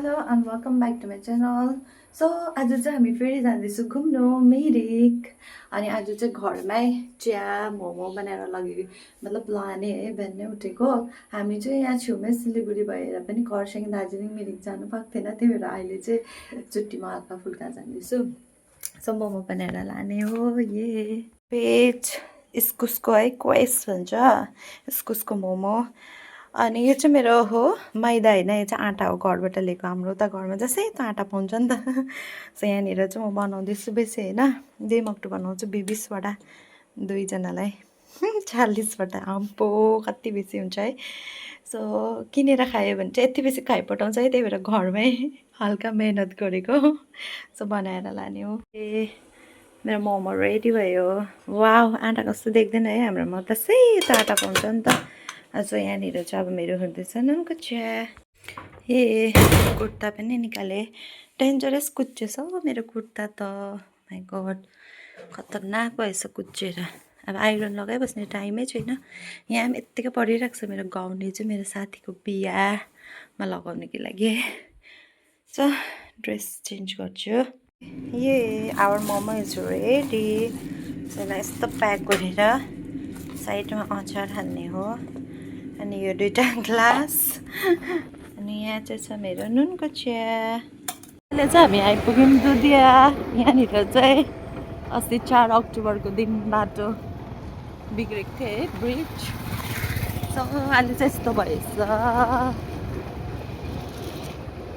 Hello and welcome back to my channel. So आज चाहिँ हामी फेरि जाँदैछौँ घुम्नु मिरिक। अनि आज चाहिँ घरमै चिया मोमो बनाएर लगे मतलब लाने है। बिहानै उठेको हामी चाहिँ यहाँ छेउमै सिलगढी भएर पनि खरसाङ दार्जिलिङ मिरिक जानु पाएको थिएन, त्यही भएर अहिले चाहिँ छुट्टीमा हल्का फुल्का जाँदैछु। सो मोमो बनाएर लाने हो। ये भेज इस्कुसको है क्वेस भन्छ, इस्कुसको मोमो। अनि यो चाहिँ मेरो हो मैदा होइन, यो चाहिँ आँटा हो, घरबाट ल्याएको। हाम्रो त घरमा जस्तै त आँटा पाउँछ नि त। सो यहाँनिर चाहिँ म बनाउँदैछु बेसी होइन, 2 मक्टु बनाउँछु 20-20वटा दुईजनालाई 40वटा। आम्पो कति बेसी हुन्छ है। सो किनेर खायो भने चाहिँ यति बेसी खाइपठाउँछ है, त्यही भएर घरमै हल्का मेहनत गरेको। सो बनाएर लाने हो। ए मेरो मोमो रेडी भयो। वाउ, आँटा कस्तो देख्दैन है, हाम्रोमा त सेतो आँटा पाउँछ नि त। सो यहाँनिर चाहिँ अब मेरो हुँदैछ नुनको चिया। ए कुर्ता पनि निकालेँ, डेन्जरस कुच्चेछ हौ मेरो कुर्ता त। माई गड, खतरनाक भएछ कुच्चेर। अब आइरन लगाइबस्ने टाइमै छैन। यहाँ पनि यत्तिकै परिरहेको छ मेरो गाउने चाहिँ, मेरो साथीको बिहामा लगाउनुको लागि। सो ड्रेस चेन्ज गर्छु। Yay our momo is ready. So यसलाई यस्तो प्याक गरेर साइडमा अचार हाल्ने हो। अनि यो 2टा ग्लास। अनि यहाँ चाहिँ छ मेरो नुनको चिया। अहिले चाहिँ हामी आइपुग्यौँ दुधिया। यहाँनिर चाहिँ अस्ति 4 अक्टोबरको दिन बाटो बिग्रेको थियो है, ब्रिज। सो अहिले चाहिँ यस्तो भएछ,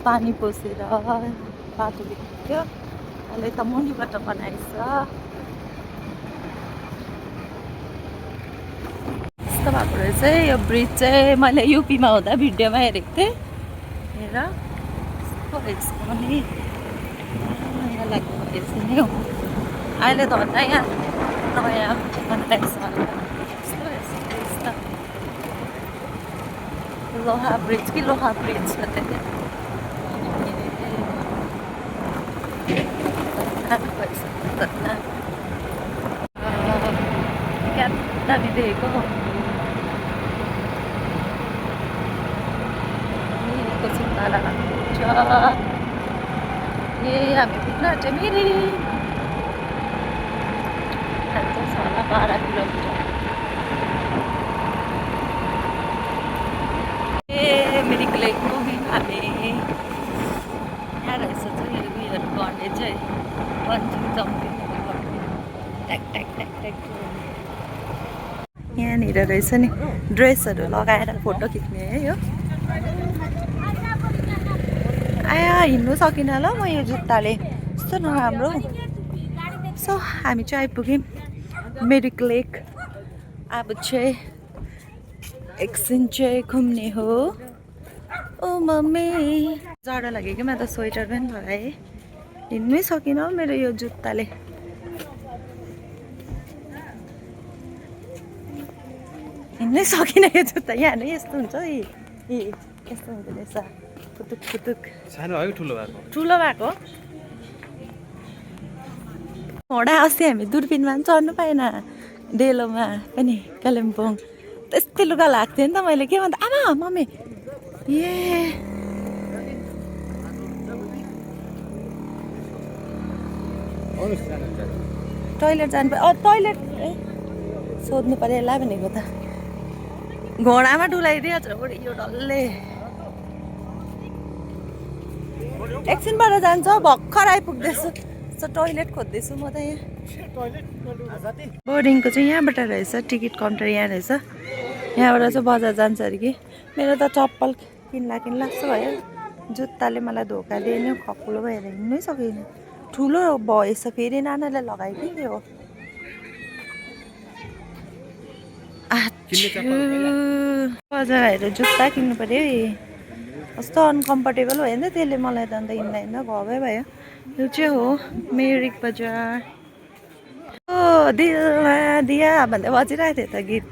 पानी पसेर बाटो बिग्रेको थियो। अहिले त मुनिबाट बनाएछ। यस्तो भएको रहेछ है यो ब्रिज चाहिँ। मैले युपीमा हुँदा भिडियोमा हेरेको थिएँ। हेर कस्तो रहेछ पनि, यहाँ लाग्दो रहेछ नि हौ। अहिले त भन्दा यहाँ नयाँ बनाएछ। कस्तो रहेछ ब्रिज त, लोहा ब्रिज कि लोहा ब्रिज भन्दै थियो। क्या दामी देखेको सुन्तला छ। ए हामी पुग्न आँट्यो मिरिक। खान्छ होला 12 किलोमिटर। ए मिरिक लेक पुग्यौँ हामी। यहाँ रहेछ चाहिँ उयोहरू गर्ने चाहिँ, बन्जिङ जम्पिङहरू गर्ने। ट्याक ट्याक ट्याक ट्याक। यहाँनिर रहेछ नि ड्रेसहरू लगाएर फोटो खिच्ने है यो। आया हिँड्नु सकिनँ ल म यो जुत्ताले, यस्तो नराम्रो। सो हामी चाहिँ आइपुग्यौँ मिरिक लेक। अब चाहिँ एकछिन चाहिँ घुम्ने हो। ओ मम्मी जाडो लाग्यो कि, म त स्वेटर पनि लगाएँ। हिँड्नै सकिनँ हौ मेरो यो जुत्ताले। हिँड्नै सकिनँ यो जुत्ता। यहाँ नै यस्तो हुन्छ है, यस्तो हुँदो रहेछ। फुतुक फुतुक। सानो भयो ठुलो भएको? ठुलो भएको। घोडा अस्ति हामी दुर्पिनमा पनि चढ्नु पाएन, डेलोमा पनि कालिम्पोङ। त्यस्तै लुगा लाग्थ्यो नि त मैले। के भन्दा आमा मम्मी ए टोइलेट जानु पर्यो। टोइलेट सोध्नु पर्यो यसलाई भनेको त। घोडामा डुलाइदिएछ यो डल्ले। एकछिनबाट जान्छ, भर्खर आइपुग्दैछु। सो टोइलेट खोज्दैछु म त यहाँ। बोर्डिङको चाहिँ यहाँबाट रहेछ, टिकट काउन्टर यहाँ रहेछ। यहाँबाट चाहिँ बजार जान्छ अरे कि। मेरो त चप्पल किन्ला जस्तो भयो, जुत्ताले मलाई धोका दियो नि। खकुलो भएर हिँड्नै सकिनँ। ठुलो भएछ फेरि, नानाले लगायो कि के हो। बजार आएर जुत्ता किन्नु पर्यो है। कस्तो अनकम्फर्टेबल भयो नि त, त्यसले मलाई त अन्त हिँड्दा हिँड्दा घाउै भयो। यो चाहिँ हो मिरिक बजार। ओ दिलमा दिया भन्दै बजिरहेको थियो त गीत।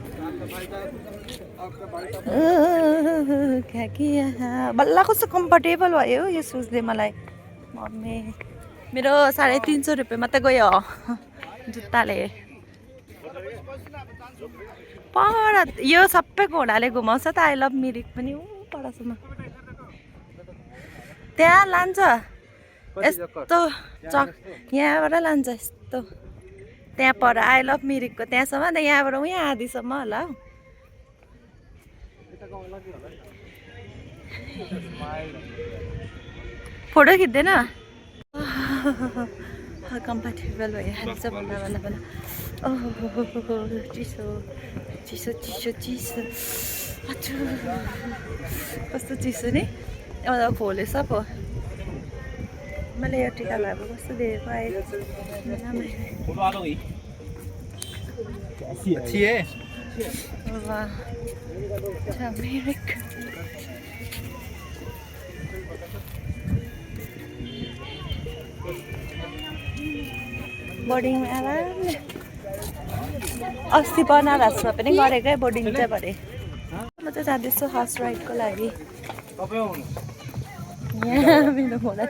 क्या किया बल्ल कस्तो कम्फर्टेबल भयो यो सुजले मलाई। मम्मी मेरो 350 रुपियाँ मात्रै गयो जुत्ताले। पर यो सबै घोडाले घुमाउँछ त। आई लभ मिरिक पनि ऊ परसम्म। त्यहाँ लान्छ यस्तो यहाँबाट लान्छ यस्तो त्यहाँ पर आई लभ मिरिकको त्यहाँसम्म त यहाँबाट उहाँ आधीसम्म होला हौ फोटो खिच्दैन कम्फर्टेबल भइहाल्छ भन्दा भन्दा भन्दा ओहो चिसो चिसो चिसो चिसो कस्तो चिसो नि एउटा खोलेछ पो मैले यो टिका लगाएको कस्तो देखेको बोर्डिङमा आरामले अस्ति बनारसमा पनि गरेकै बोर्डिङ चाहिँ भरे म चाहिँ जाँदैछु हर्स राइडको लागि यहाँ मेरो घोडा अब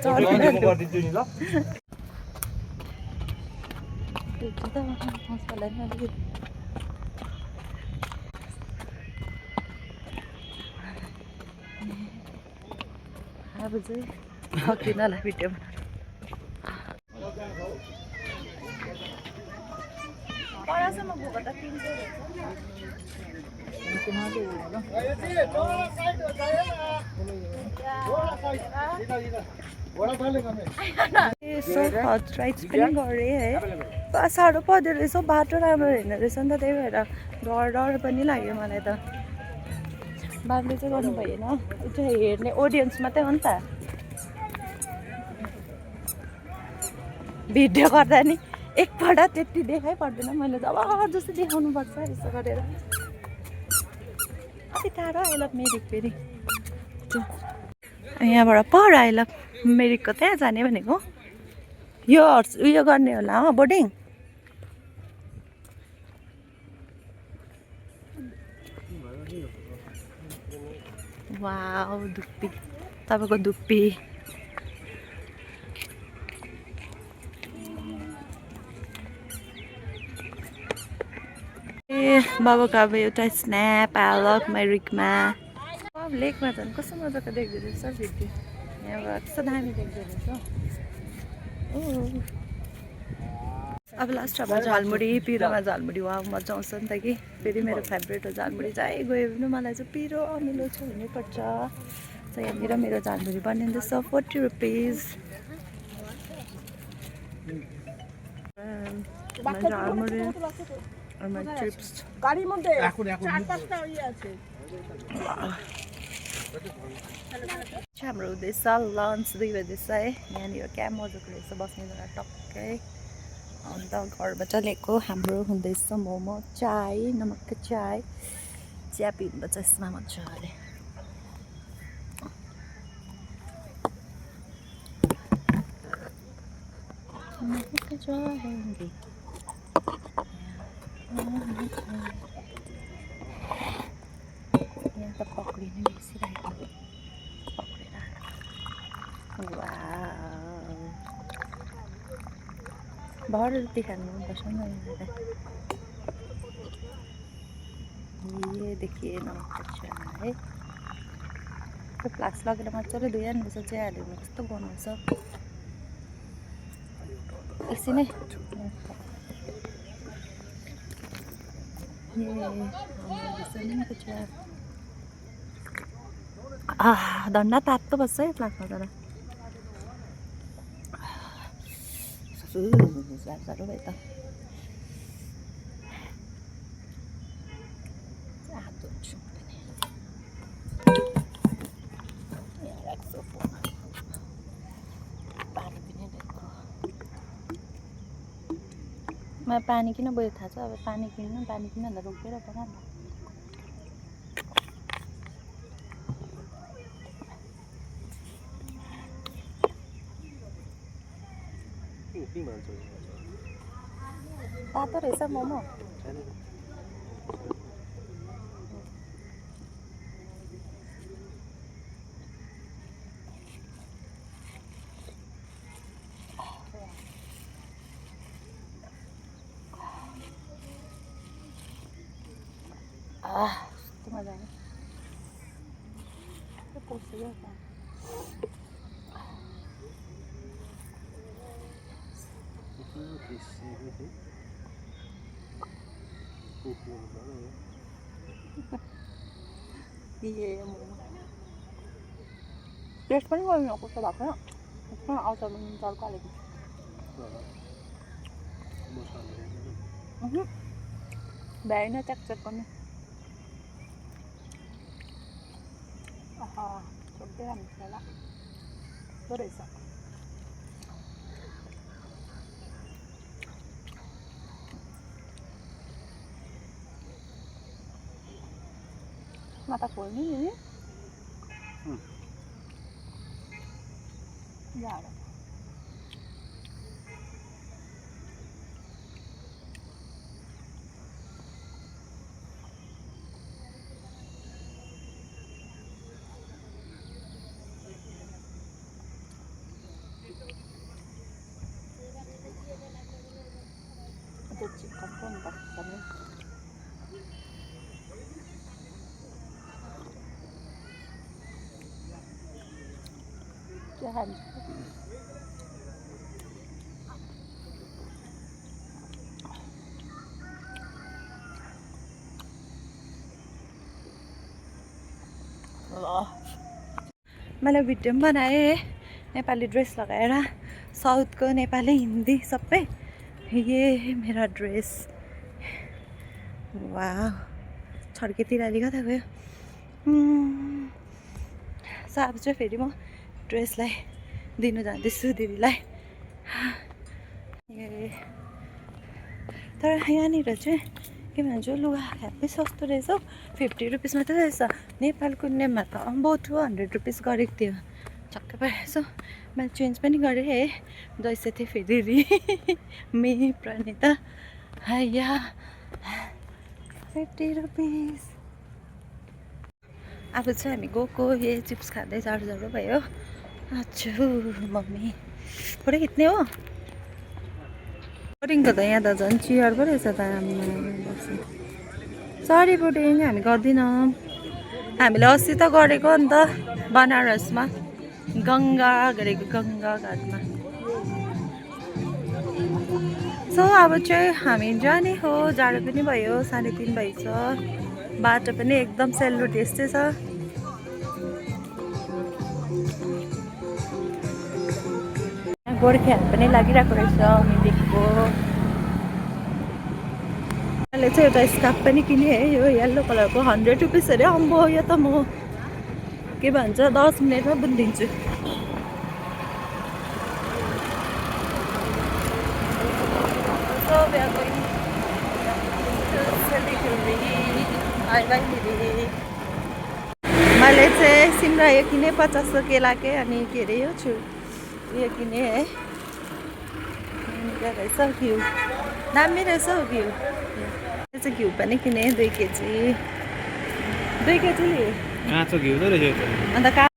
चाहिँ सक्दिनँ होला भिडियो परासम्म गएको त 300 हर्स राइड्स पनि गरेँ है साह्रो पर्दो रहेछ बाटो राम्रो हेर्ने रहेछ नि त त्यही भएर डर पनि लाग्यो मलाई त बाटो चाहिँ गर्नु भएन त्यो हेर्ने अडियन्स मात्रै हो नि त भिडियो गर्दा नि एकपल्ट त्यति देखाइ पर्दैन मैले जबरजस्ती देखाउनु पर्छ यसो गरेर कति टाढो आई लभ मिरिक फेरि यहाँबाट पर आई लभ मिरिकको त्यहाँ जाने भनेको यो उयो गर्ने होला हो बोर्डिङ वाउ धुप्पी तपाईँको धुप्पी बाबाको अब एउटा स्न्याप आई लभ मिरिकमा अब लेकमा झन् कस्तो मजाको देख्दो रहेछ भिडियो यहाँबाट कस्तो दामी देख्दो रहेछ अब लास्ट अब झालमुरी पिरोमा झालमुरी वा मजा आउँछ नि त कि फेरि मेरो फेभरेट हो झालमुरी जहीँ गयो भने मलाई चाहिँ पिरो अमिलो छ हुनुपर्छ त यहाँनिर मेरो झालमुरी बनिँदैछ 40 रुपिस झालमुरी चिप्स हाम्रो हुँदैछ लन्च 2 बजेछ है यहाँनिर क्या मजाको रहेछ बस्ने जग्गा टक्कै अन्त घरबाट ल्याएको हाम्रो हुँदैछ मोमो चाय नमक चाय चिया पिउनुपर्छ यसमा मजाले यहाँ त पक्री नै बेसिरहेको पक्रेर भर रुटी खानुपर्छ नि ये देखिए नमक चाय त्यो फ्लाक्स लगेर मजाले धोइहाल्नुपर्छ चिया हाल्यो भने कस्तो गर्नुपर्छ एकछिनै धन्ना तातो बस्छ है फ्लाक्समा तर साह्रो भयो त मलाई पानी किन बोयो थाहा छ अब पानी किन्नलाई रोकेर परा नि तातो रहेछ मोमो मजा आयो टेस्ट पनि गर्नु कस्तो भएको छ आउँछ भने तर्का हालेको भ्याएन टेक्चर पनि छोड्दै राम्रो होला कस्तो रहेछ माता खोल्ने नि जाडो त्यो चिकन पनि बस्छ क्या खान्छ मैले भिडियो पनि बनाएँ नेपाली ड्रेस लगाएर साउथको नेपाली हिन्दी सबै ये मेरा ड्रेस वाह छड्केतिर अलि कता गयो सो अब चाहिँ फेरि म ड्रेसलाई दिनु जाँदैछु दिदीलाई तर यहाँनिर चाहिँ के भन्छ लुगा ह्याप्पी सस्तो रहेछ हौ 50 रुपिस मात्रै रहेछ नेपालको नेममा त अम्बो 200 रुपिस गरेको थियो छक्कै परेछ मैले चेन्ज पनि गरेँ है जैसे थिएँ फेरि मे प्रणिता हैया 50 रुपिस अब चाहिँ हामी गएको ये चिप्स खाँदै जाडो भयो अच्छा मम्मी फोटो खिच्ने हो बोटिङको त यहाँ त झन् चियर पो रहेछ त सरी बोटिङ हामी गर्दैनौँ हामीले अस्ति त गरेको नि त बनारसमा गङ्गा गरेको गङ्गा घाटमा सो अब चाहिँ हामी जाने हो जाडो पनि भयो 3:30 भएछ बाटो पनि एकदम सेलरोटी यस्तै छ गोर्खेहरू पनि लागिरहेको रहेछ मिरिकको मैले चाहिँ एउटा स्कार्फ पनि किनेँ है यो येल्लो कलरको 100 रुपिस अरे अम्बो यो त म के भन्छ 10 मिनटमा बुनिदिन्छु मैले चाहिँ सिमरा यो किनेँ 50 केलाकै अनि के अरे यो छु यो किनेँ है रहेछ घिउ दामी रहेछ हौ घिउ यो चाहिँ घिउ पनि किनेँ 2 केजी लिएँ काँचो घिउ त रहेछ अन्त